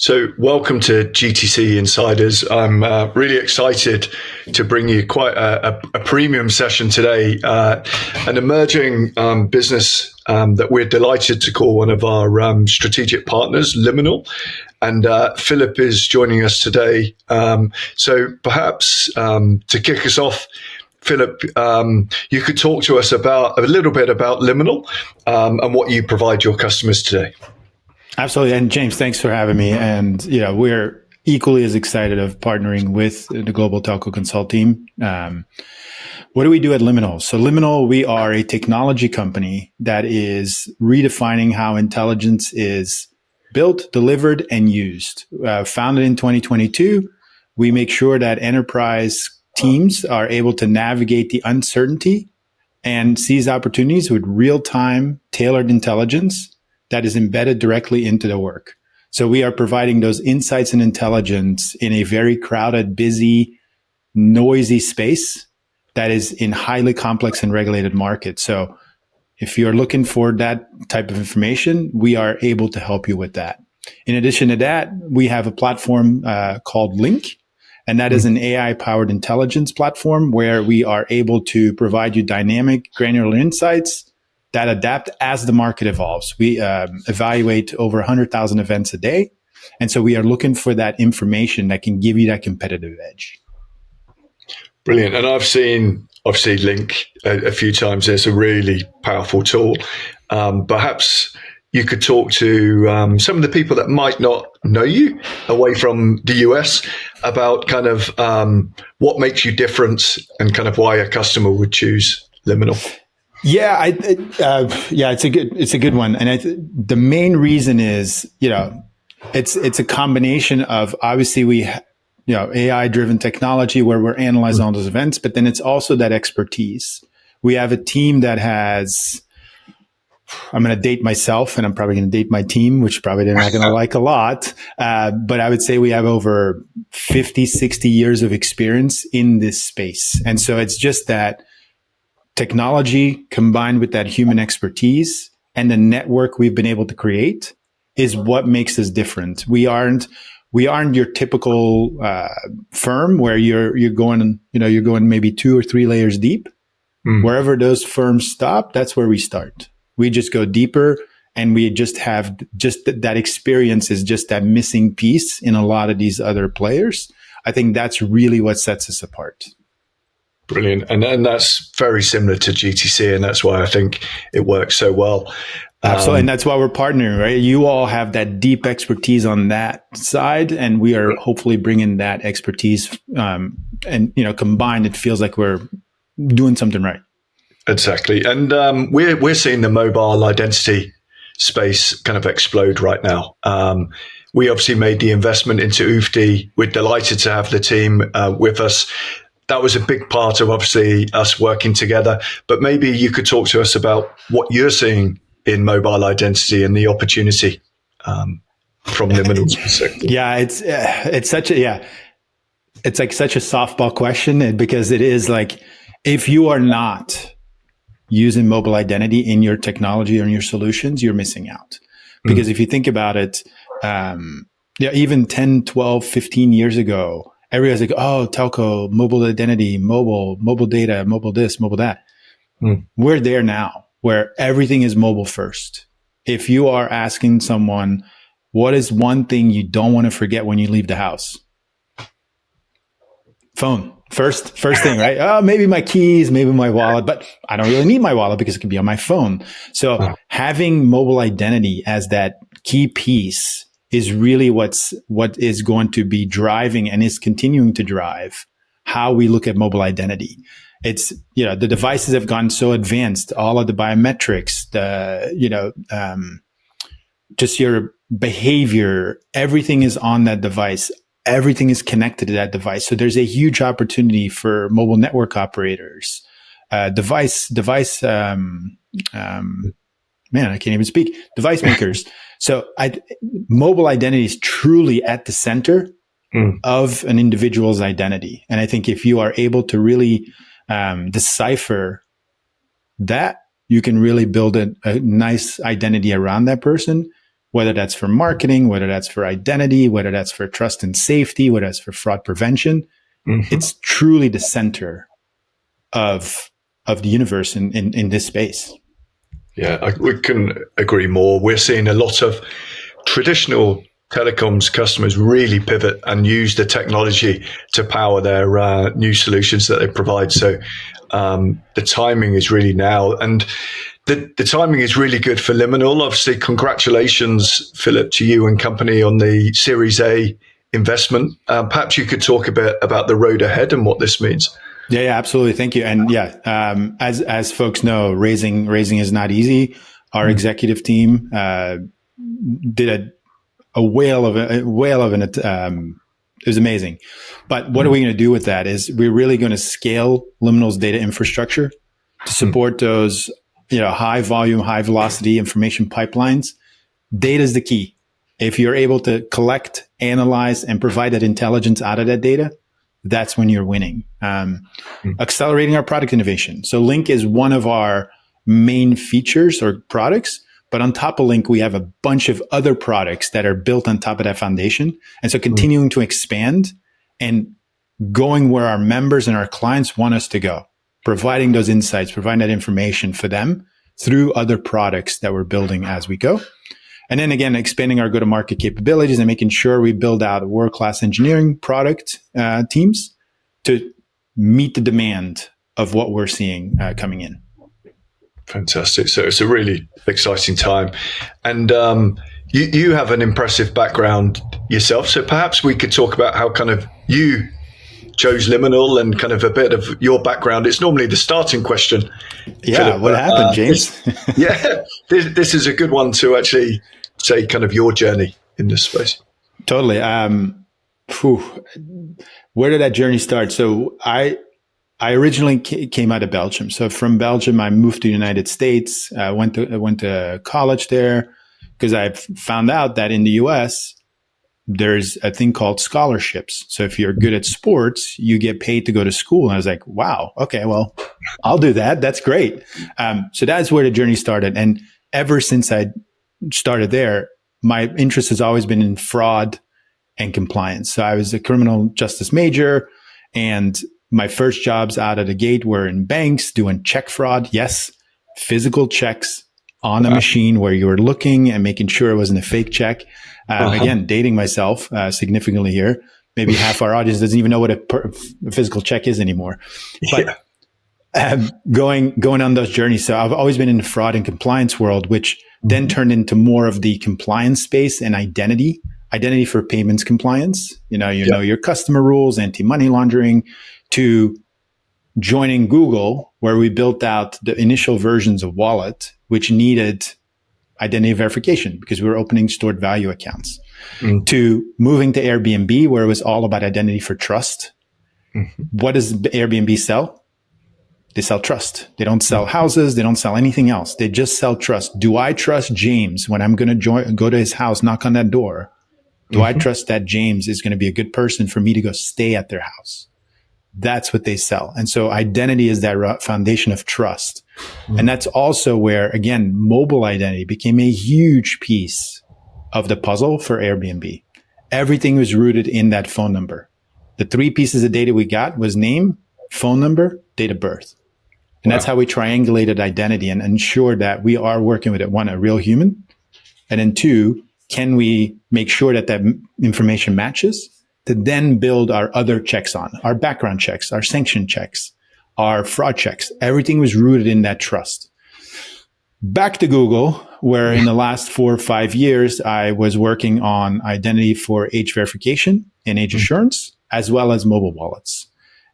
So welcome to GTC Insiders. I'm really excited to bring you quite a premium session today, an emerging business that we're delighted to call one of our strategic partners, Liminal. And Philip is joining us today. So perhaps to kick us off, Philip, you could talk to us about a little bit about Liminal and what you provide your customers today. Absolutely. And James, thanks for having me. And, we're equally as excited of partnering with the Global Telco Consult team. What do we do at Liminal? So Liminal, we are a technology company that is redefining how intelligence is built, delivered, and used. Founded in 2022, we make sure that enterprise teams are able to navigate the uncertainty and seize opportunities with real-time tailored intelligence that is embedded directly into the work. So we are providing those insights and intelligence in a very crowded, busy, noisy space that is in highly complex and regulated markets. So if you're looking for that type of information, we are able to help you with that. In addition to that, we have a platform called Link, and that is an AI-powered intelligence platform where we are able to provide you dynamic, granular insights that adapt as the market evolves. We evaluate over 100,000 events a day. And so we are looking for that information that can give you that competitive edge. Brilliant. And I've seen, obviously, Link a few times. It's a really powerful tool. Perhaps you could talk to some of the people that might not know you away from the US about kind of what makes you different and kind of why a customer would choose Liminal. Yeah, it's a good one, and the main reason is it's a combination of obviously we AI driven technology where we're analyzing all those events, but then it's also that expertise. We have a team that has. I'm going to date myself, and I'm probably going to date my team, which probably they're not going to like a lot. But I would say we have over 50, 60 years of experience in this space, and so it's just that. Technology combined with that human expertise and the network we've been able to create is what makes us different. We aren't your typical firm where you're going maybe 2 or 3 layers deep. Wherever those firms stop, that's where we start. We just go deeper, and we just have that experience is just that missing piece in a lot of these other players. I think that's really what sets us apart. Brilliant. And that's very similar to GTC, and that's why I think it works so well. Absolutely. And that's why we're partnering, right? You all have that deep expertise on that side, and we are hopefully bringing that expertise and, combined, it feels like we're doing something right. Exactly. And we're seeing the mobile identity space kind of explode right now. We obviously made the investment into UFD. We're delighted to have the team with us. That was a big part of obviously us working together, but maybe you could talk to us about what you're seeing in mobile identity and the opportunity from Liminal's perspective. Yeah, it's such a it's like such a softball question, because it is like if you are not using mobile identity in your technology or in your solutions, you're missing out. Because if you think about it, even 10, 12, 15 years ago, everybody's like, oh, telco, mobile identity, mobile data, mobile this, mobile that. We're there now where everything is mobile first. If you are asking someone, what is one thing you don't want to forget when you leave the house? Phone. First thing, right? Oh, maybe my keys, maybe my wallet, but I don't really need my wallet because it can be on my phone. So having mobile identity as that key piece is really what is going to be driving and is continuing to drive how we look at mobile identity. It's, the devices have gone so advanced, all of the biometrics, just your behavior, everything is on that device. Everything is connected to that device. So there's a huge opportunity for mobile network operators, device makers. So mobile identity is truly at the center of an individual's identity. And I think if you are able to really decipher that, you can really build a nice identity around that person, whether that's for marketing, whether that's for identity, whether that's for trust and safety, whether that's for fraud prevention. It's truly the center of the universe in this space. Yeah, we couldn't agree more. We're seeing a lot of traditional telecoms customers really pivot and use the technology to power their new solutions that they provide. So the timing is really now. And the timing is really good for Liminal. Obviously, congratulations, Philip, to you and company on the Series A investment. Perhaps you could talk a bit about the road ahead and what this means. Yeah, absolutely. Thank you. And as folks know, raising is not easy. Our executive team did a whale of it. It was amazing. But what are we going to do with that is we're really going to scale Liminal's data infrastructure to support those, high volume, high velocity information pipelines. Data is the key. If you're able to collect, analyze, and provide that intelligence out of that data, that's when you're winning. Accelerating our product innovation. So Link is one of our main features or products, but on top of Link, we have a bunch of other products that are built on top of that foundation. And so continuing to expand and going where our members and our clients want us to go, providing those insights, providing that information for them through other products that we're building as we go. And then again, expanding our go-to-market capabilities and making sure we build out world-class engineering product teams to meet the demand of what we're seeing coming in. Fantastic. So it's a really exciting time. And you have an impressive background yourself. So perhaps we could talk about how kind of you chose Liminal and kind of a bit of your background. It's normally the starting question. Yeah, Philip, what happened, James? This is a good one to actually say kind of your journey in this space. Totally. Where did that journey start? So I originally came out of Belgium. So from Belgium, I moved to the United States. I went to college there because I found out that in the US, there's a thing called scholarships. So if you're good at sports, you get paid to go to school. And I was like, wow, okay, well, I'll do that. That's great. So that's where the journey started. And ever since I started there, my interest has always been in fraud and compliance. So I was a criminal justice major, and my first jobs out of the gate were in banks doing check fraud. Yes, physical checks on a machine where you were looking and making sure it wasn't a fake check. Again, dating myself significantly here. Maybe half our audience doesn't even know what a physical check is anymore. But going on those journeys. So I've always been in the fraud and compliance world, which then turned into more of the compliance space and identity for payments compliance. You know your customer rules, anti-money laundering, to joining Google, where we built out the initial versions of Wallet, which needed identity verification because we were opening stored value accounts, to moving to Airbnb, where it was all about identity for trust. What does Airbnb sell? They sell trust. They don't sell houses. They don't sell anything else. They just sell trust. Do I trust James when I'm going to go to his house, knock on that door? Do I trust that James is going to be a good person for me to go stay at their house? That's what they sell. And so identity is that foundation of trust. And that's also where, again, mobile identity became a huge piece of the puzzle for Airbnb. Everything was rooted in that phone number. The 3 pieces of data we got was name, phone number, date of birth. And that's how we triangulated identity and ensured that we are working with, one, a real human. And then 2, can we make sure that that information matches to then build our other checks on, our background checks, our sanction checks, our fraud checks. Everything was rooted in that trust. Back to Google, where in the last 4 or 5 years, I was working on identity for age verification and age assurance, as well as mobile wallets.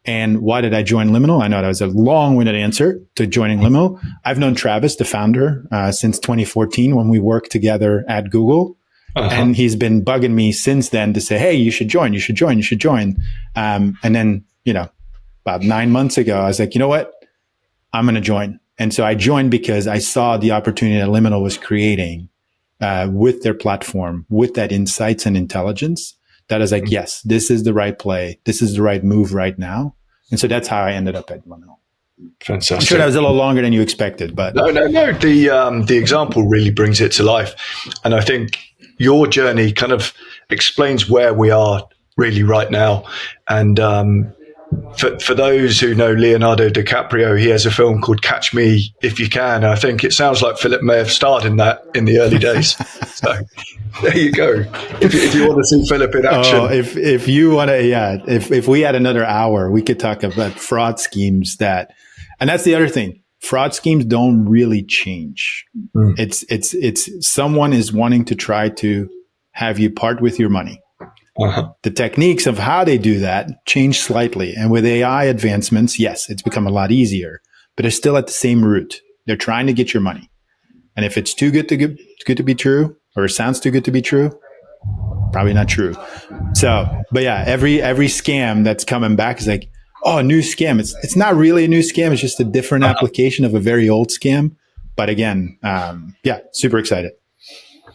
And why did I join Liminal? I know that was a long-winded answer to joining Liminal. I've known Travis, the founder, since 2014 when we worked together at Google. And he's been bugging me since then to say, hey, you should join. And then, about 9 months ago, I was like, you know what? I'm going to join. And so I joined because I saw the opportunity that Liminal was creating with their platform, with that insights and intelligence that is like, yes, this is the right play. This is the right move right now. And so that's how I ended up at Liminal. Fantastic. I'm sure that was a little longer than you expected, but no. The example really brings it to life, and I think your journey kind of explains where we are really right now. And for those who know Leonardo DiCaprio, he has a film called Catch Me If You Can. I think it sounds like Philip may have starred in that in the early days. So there you go. If you want to see Philip in action. Oh, if you want to, if we had another hour, we could talk about fraud schemes and that's the other thing. Fraud schemes don't really change. It's someone is wanting to try to have you part with your money. Uh-huh. The techniques of how they do that change slightly. And with AI advancements, yes, it's become a lot easier, but they're still at the same root. They're trying to get your money. And if it's too good to be true, or it sounds too good to be true, probably not true. So, but yeah, every scam that's coming back is like, oh, a new scam. It's not really a new scam. It's just a different application of a very old scam. But again, super excited.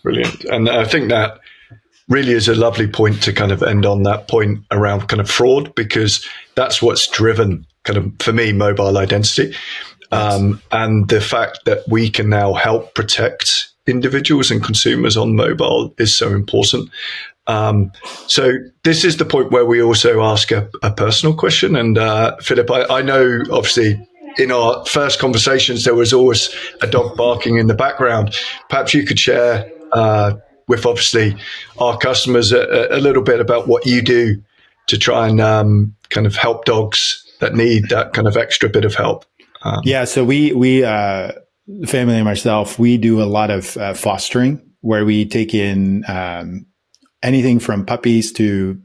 Brilliant. And I think that really is a lovely point to kind of end on, that point around kind of fraud, because that's what's driven kind of, for me, mobile identity. And the fact that we can now help protect individuals and consumers on mobile is so important. So this is the point where we also ask a personal question. And Philip, I know obviously in our first conversations, there was always a dog barking in the background. Perhaps you could share with obviously our customers a little bit about what you do to try and kind of help dogs that need that kind of extra bit of help. So we the family and myself, we do a lot of fostering, where we take in anything from puppies to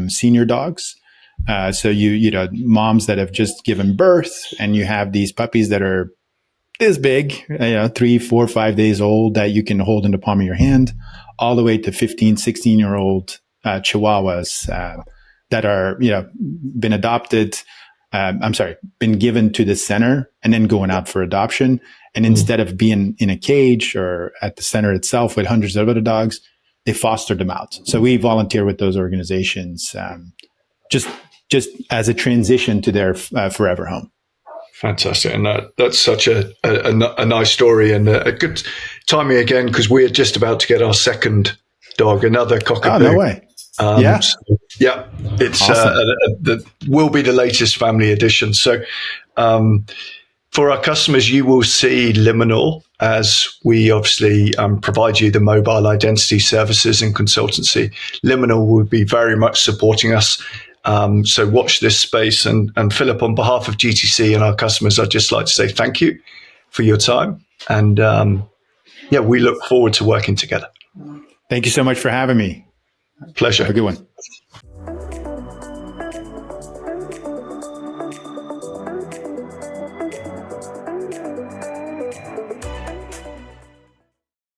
senior dogs. So you know, moms that have just given birth, and you have these puppies that are this big, 3, 4, 5 days old, that you can hold in the palm of your hand, all the way to 15, 16-year-old Chihuahuas that are, been adopted. Been given to the center and then going out for adoption. And instead of being in a cage or at the center itself with hundreds of other dogs, they fostered them out. So we volunteer with those organizations, just as a transition to their forever home. Fantastic. And that's such a nice story, and a good timing again, because we're just about to get our second dog, another cockapoo. Oh, no way. It's awesome. Will be the latest family edition. So for our customers, you will see Liminal, as we obviously provide you the mobile identity services and consultancy. Liminal will be very much supporting us. So watch this space. And Philip, on behalf of GTC and our customers, I'd just like to say thank you for your time. And we look forward to working together. Thank you so much for having me. Pleasure. Have a good one.